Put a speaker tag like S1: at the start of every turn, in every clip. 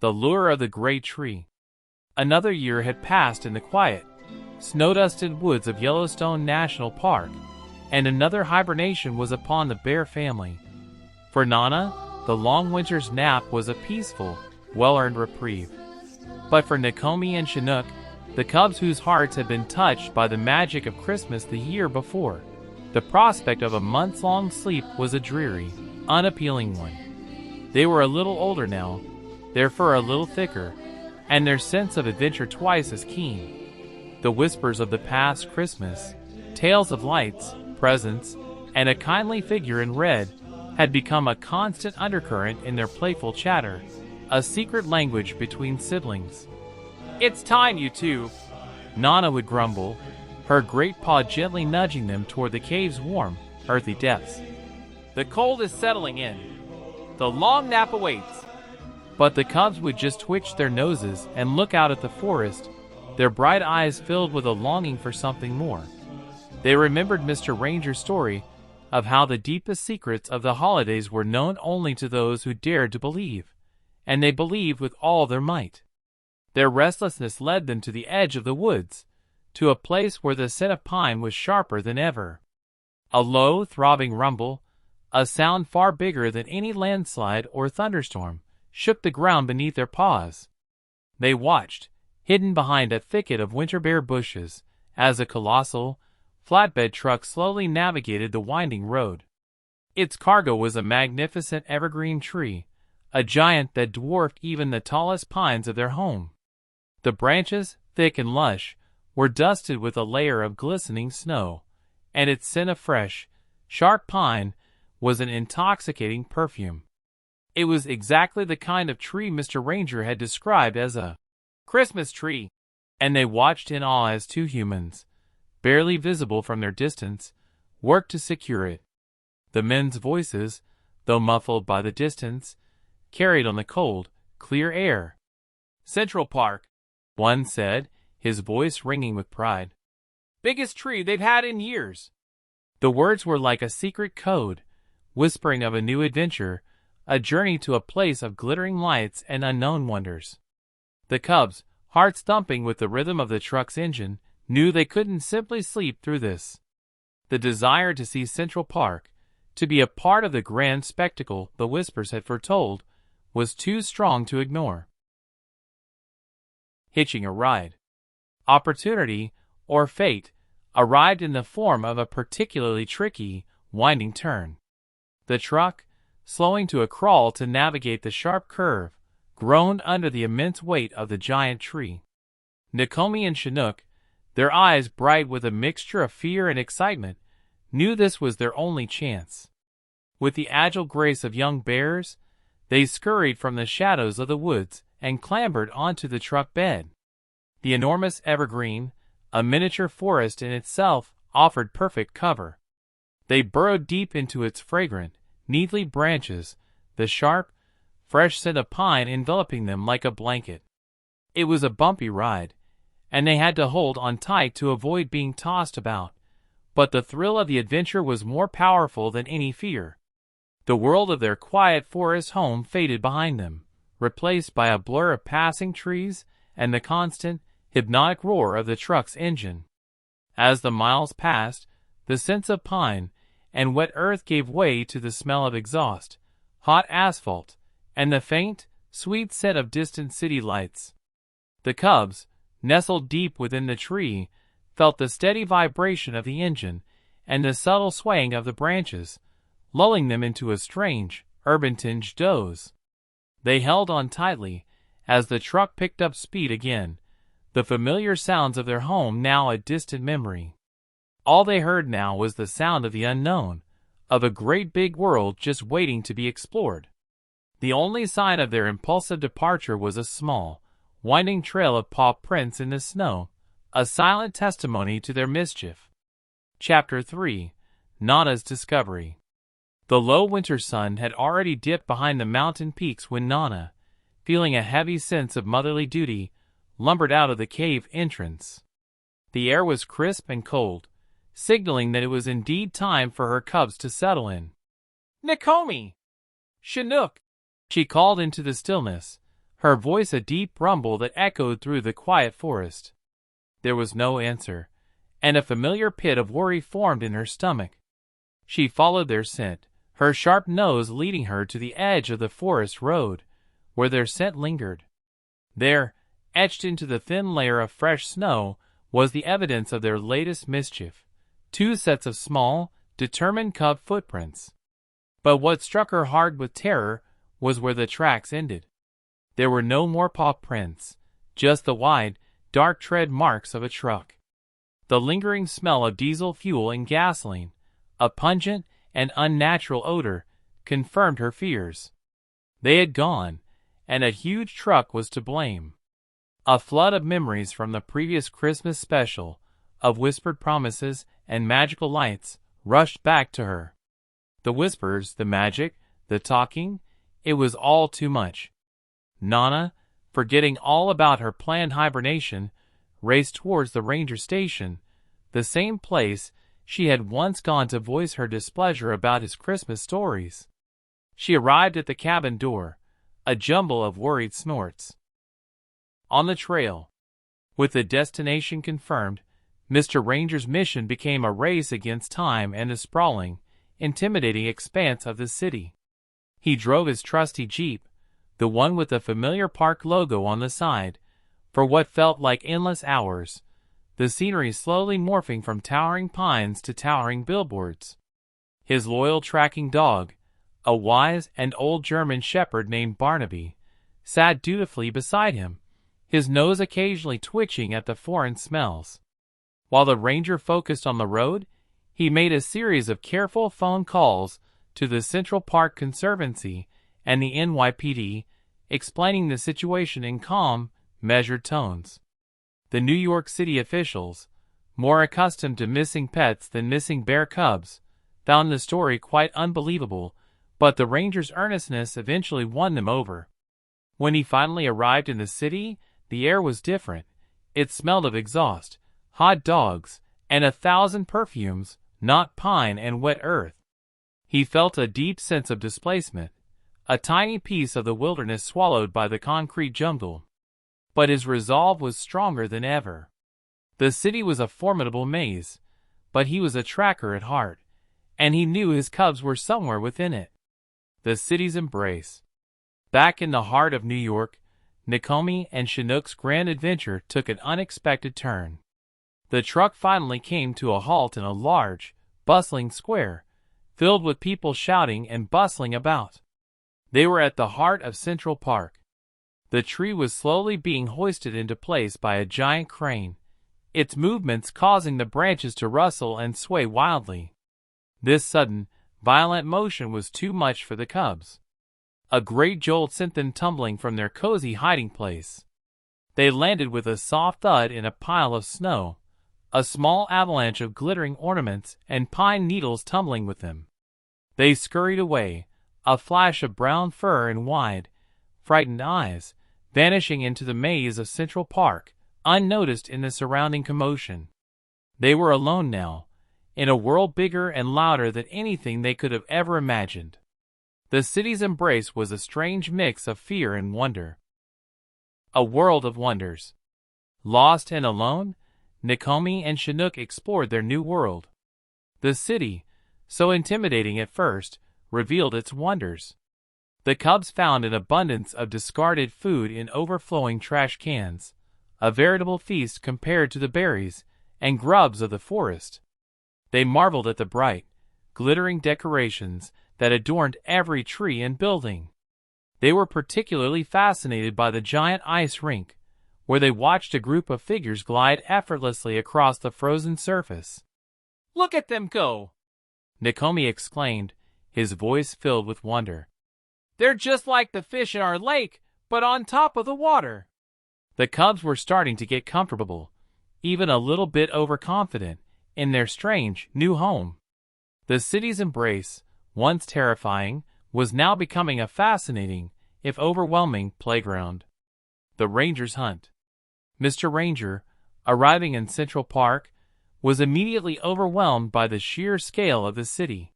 S1: The lure of the great tree. Another year had passed in the quiet, snow-dusted woods of Yellowstone National Park, and another hibernation was upon the bear family. For Nana, the long winter's nap was a peaceful, well-earned reprieve. But for Nikomi and Chinook, the cubs whose hearts had been touched by the magic of Christmas the year before, the prospect of a months-long sleep was a dreary, unappealing one. They were a little older now, their fur a little thicker, and their sense of adventure twice as keen. The whispers of the past Christmas, tales of lights, presents, and a kindly figure in red had become a constant undercurrent in their playful chatter, a secret language between siblings. "It's time, you two," Nana would grumble, her great paw gently nudging them toward the cave's warm, earthy depths. "The cold is settling in. The long nap awaits." But the cubs would just twitch their noses and look out at the forest, their bright eyes filled with a longing for something more. They remembered Mr. Ranger's story of how the deepest secrets of the holidays were known only to those who dared to believe, and they believed with all their might. Their restlessness led them to the edge of the woods, to a place where the scent of pine was sharper than ever. A low, throbbing rumble, a sound far bigger than any landslide or thunderstorm, shook the ground beneath their paws. They watched, hidden behind a thicket of winter bear bushes, as a colossal, flatbed truck slowly navigated the winding road. Its cargo was a magnificent evergreen tree, a giant that dwarfed even the tallest pines of their home. The branches, thick and lush, were dusted with a layer of glistening snow, and its scent of fresh, sharp pine was an intoxicating perfume. It was exactly the kind of tree Mr. Ranger had described as a Christmas tree, and they watched in awe as two humans, barely visible from their distance, worked to secure it. The men's voices, though muffled by the distance, carried on the cold, clear air. "Central Park," one said, his voice ringing with pride. "Biggest tree they've had in years." The words were like a secret code, whispering of a new adventure, a journey to a place of glittering lights and unknown wonders. The cubs, hearts thumping with the rhythm of the truck's engine, knew they couldn't simply sleep through this. The desire to see Central Park, to be a part of the grand spectacle the whispers had foretold, was too strong to ignore. Hitching a ride. Opportunity, or fate, arrived in the form of a particularly tricky, winding turn. The truck, slowing to a crawl to navigate the sharp curve, groaned under the immense weight of the giant tree. Nikomi and Chinook, their eyes bright with a mixture of fear and excitement, knew this was their only chance. With the agile grace of young bears, they scurried from the shadows of the woods and clambered onto the truck bed. The enormous evergreen, a miniature forest in itself, offered perfect cover. They burrowed deep into its fragrant, neatly branches, the sharp, fresh scent of pine enveloping them like a blanket. It was a bumpy ride, and they had to hold on tight to avoid being tossed about, but the thrill of the adventure was more powerful than any fear. The world of their quiet forest home faded behind them, replaced by a blur of passing trees and the constant, hypnotic roar of the truck's engine. As the miles passed, the scents of pine and wet earth gave way to the smell of exhaust, hot asphalt, and the faint, sweet scent of distant city lights. The cubs, nestled deep within the tree, felt the steady vibration of the engine and the subtle swaying of the branches, lulling them into a strange, urban-tinged doze. They held on tightly as the truck picked up speed again, the familiar sounds of their home now a distant memory. All they heard now was the sound of the unknown, of a great big world just waiting to be explored. The only sign of their impulsive departure was a small, winding trail of paw prints in the snow, a silent testimony to their mischief. Chapter 3. Nana's Discovery. The low winter sun had already dipped behind the mountain peaks when Nana, feeling a heavy sense of motherly duty, lumbered out of the cave entrance. The air was crisp and cold, signaling that it was indeed time for her cubs to settle in. "Nikomi! Chinook!" she called into the stillness, her voice a deep rumble that echoed through the quiet forest. There was no answer, and a familiar pit of worry formed in her stomach. She followed their scent, her sharp nose leading her to the edge of the forest road, where their scent lingered. There, etched into the thin layer of fresh snow, was the evidence of their latest mischief: 2 sets of small, determined cub footprints. But what struck her hard with terror was where the tracks ended. There were no more paw prints, just the wide, dark tread marks of a truck. The lingering smell of diesel fuel and gasoline, a pungent and unnatural odor, confirmed her fears. They had gone, and a huge truck was to blame. A flood of memories from the previous Christmas special, of whispered promises and magical lights, rushed back to her. The whispers, the magic, the talking, it was all too much. Nana, forgetting all about her planned hibernation, raced towards the ranger station, the same place she had once gone to voice her displeasure about his Christmas stories. She arrived at the cabin door, a jumble of worried snorts. On the trail, with the destination confirmed, Mr. Ranger's mission became a race against time and the sprawling, intimidating expanse of the city. He drove his trusty Jeep, the one with the familiar park logo on the side, for what felt like endless hours, the scenery slowly morphing from towering pines to towering billboards. His loyal tracking dog, a wise and old German shepherd named Barnaby, sat dutifully beside him, his nose occasionally twitching at the foreign smells. While the ranger focused on the road, he made a series of careful phone calls to the Central Park Conservancy and the NYPD, explaining the situation in calm, measured tones. The New York City officials, more accustomed to missing pets than missing bear cubs, found the story quite unbelievable, but the ranger's earnestness eventually won them over. When he finally arrived in the city, the air was different. It smelled of exhaust, hot dogs, and 1,000 perfumes, not pine and wet earth. He felt a deep sense of displacement, a tiny piece of the wilderness swallowed by the concrete jungle. But his resolve was stronger than ever. The city was a formidable maze, but he was a tracker at heart, and he knew his cubs were somewhere within it. The city's embrace. Back in the heart of New York, Nikomi and Chinook's grand adventure took an unexpected turn. The truck finally came to a halt in a large, bustling square, filled with people shouting and bustling about. They were at the heart of Central Park. The tree was slowly being hoisted into place by a giant crane, its movements causing the branches to rustle and sway wildly. This sudden, violent motion was too much for the cubs. A great jolt sent them tumbling from their cozy hiding place. They landed with a soft thud in a pile of snow, a small avalanche of glittering ornaments and pine needles tumbling with them. They scurried away, a flash of brown fur and wide, frightened eyes, vanishing into the maze of Central Park, unnoticed in the surrounding commotion. They were alone now, in a world bigger and louder than anything they could have ever imagined. The city's embrace was a strange mix of fear and wonder. A world of wonders. Lost and alone, Nikomi and Chinook explored their new world. The city, so intimidating at first, revealed its wonders. The cubs found an abundance of discarded food in overflowing trash cans, a veritable feast compared to the berries and grubs of the forest. They marveled at the bright, glittering decorations that adorned every tree and building. They were particularly fascinated by the giant ice rink, where they watched a group of figures glide effortlessly across the frozen surface. "Look at them go!" Nikomi exclaimed, his voice filled with wonder. "They're just like the fish in our lake, but on top of the water." The cubs were starting to get comfortable, even a little bit overconfident, in their strange, new home. The city's embrace, once terrifying, was now becoming a fascinating, if overwhelming, playground. The Ranger's hunt. Mr. Ranger, arriving in Central Park, was immediately overwhelmed by the sheer scale of the city.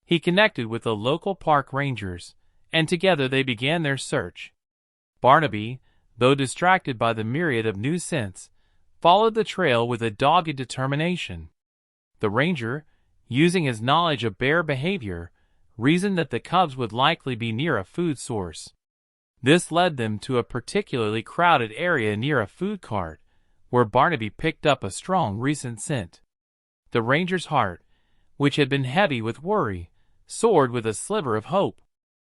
S1: He connected with the local park rangers, and together they began their search. Barnaby, though distracted by the myriad of new scents, followed the trail with a dogged determination. The ranger, using his knowledge of bear behavior, reasoned that the cubs would likely be near a food source. This led them to a particularly crowded area near a food cart, where Barnaby picked up a strong recent scent. The ranger's heart, which had been heavy with worry, soared with a sliver of hope.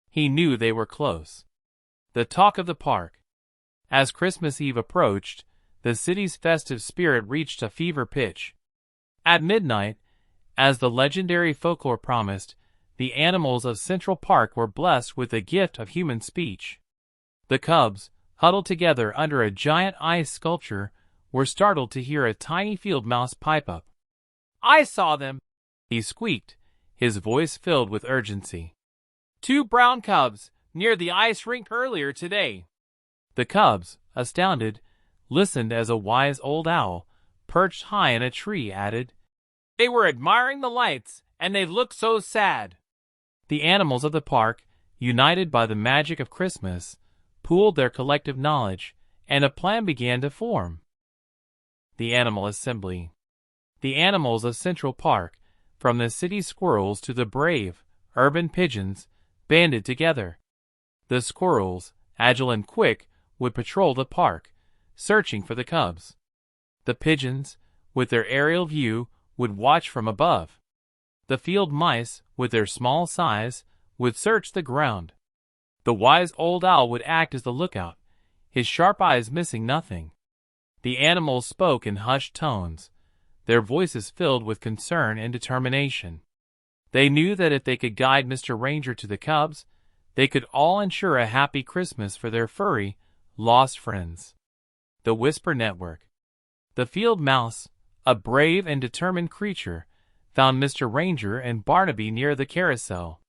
S1: He knew they were close. The talk of the park. As Christmas Eve approached, the city's festive spirit reached a fever pitch. At midnight, as the legendary folklore promised, the animals of Central Park were blessed with the gift of human speech. The cubs, huddled together under a giant ice sculpture, were startled to hear a tiny field mouse pipe up. "I saw them," he squeaked, his voice filled with urgency. "Two brown cubs, near the ice rink earlier today." The cubs, astounded, listened as a wise old owl, perched high in a tree, added, "They were admiring the lights, and they looked so sad." The animals of the park, united by the magic of Christmas, pooled their collective knowledge, and a plan began to form. The Animal Assembly. The animals of Central Park, from the city squirrels to the brave, urban pigeons, banded together. The squirrels, agile and quick, would patrol the park, searching for the cubs. The pigeons, with their aerial view, would watch from above. The field mice, with their small size, would search the ground. The wise old owl would act as the lookout, his sharp eyes missing nothing. The animals spoke in hushed tones, their voices filled with concern and determination. They knew that if they could guide Mr. Ranger to the cubs, they could all ensure a happy Christmas for their furry, lost friends. The Whisper Network. The field mouse, a brave and determined creature, found Mr. Ranger and Barnaby near the carousel.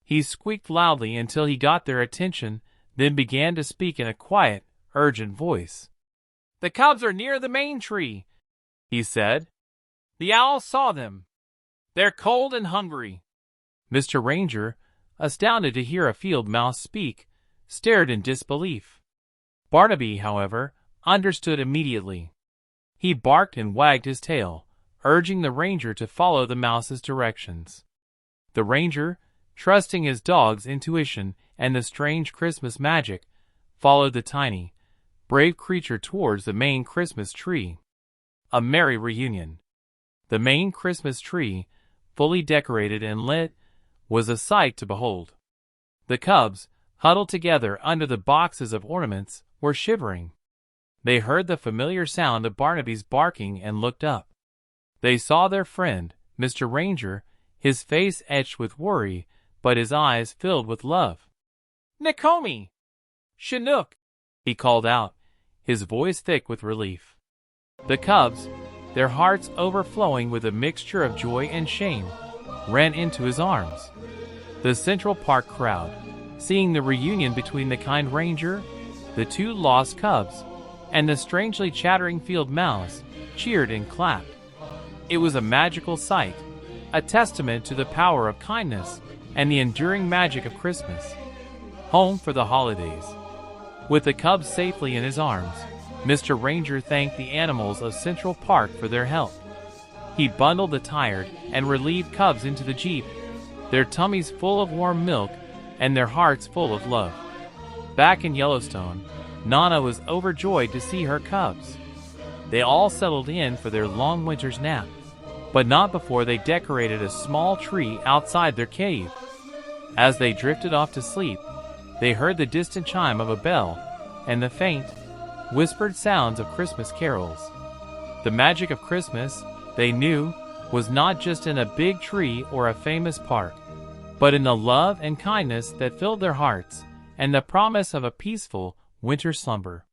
S1: He squeaked loudly until he got their attention, then began to speak in a quiet, urgent voice. "The cubs are near the main tree," he said. "The owl saw them. They're cold and hungry." Mr. Ranger, astounded to hear a field mouse speak, stared in disbelief. Barnaby, however, understood immediately. He barked and wagged his tail, urging the ranger to follow the mouse's directions. The ranger, trusting his dog's intuition and the strange Christmas magic, followed the tiny, brave creature towards the main Christmas tree. A merry reunion. The main Christmas tree, fully decorated and lit, was a sight to behold. The cubs, huddled together under the boxes of ornaments, were shivering. They heard the familiar sound of Barnaby's barking and looked up. They saw their friend, Mr. Ranger, his face etched with worry, but his eyes filled with love. "Nikomi! Chinook!" he called out, his voice thick with relief. The cubs, their hearts overflowing with a mixture of joy and shame, ran into his arms. The Central Park crowd, seeing the reunion between the kind ranger, the two lost cubs, and the strangely chattering field mouse, cheered and clapped. It was a magical sight, a testament to the power of kindness and the enduring magic of Christmas. Home for the holidays. With the cubs safely in his arms, Mr. Ranger thanked the animals of Central Park for their help. He bundled the tired and relieved cubs into the Jeep, their tummies full of warm milk and their hearts full of love. Back in Yellowstone, Nana was overjoyed to see her cubs. They all settled in for their long winter's nap, but not before they decorated a small tree outside their cave. As they drifted off to sleep, they heard the distant chime of a bell and the faint, whispered sounds of Christmas carols. The magic of Christmas, they knew, was not just in a big tree or a famous park, but in the love and kindness that filled their hearts and the promise of a peaceful winter slumber.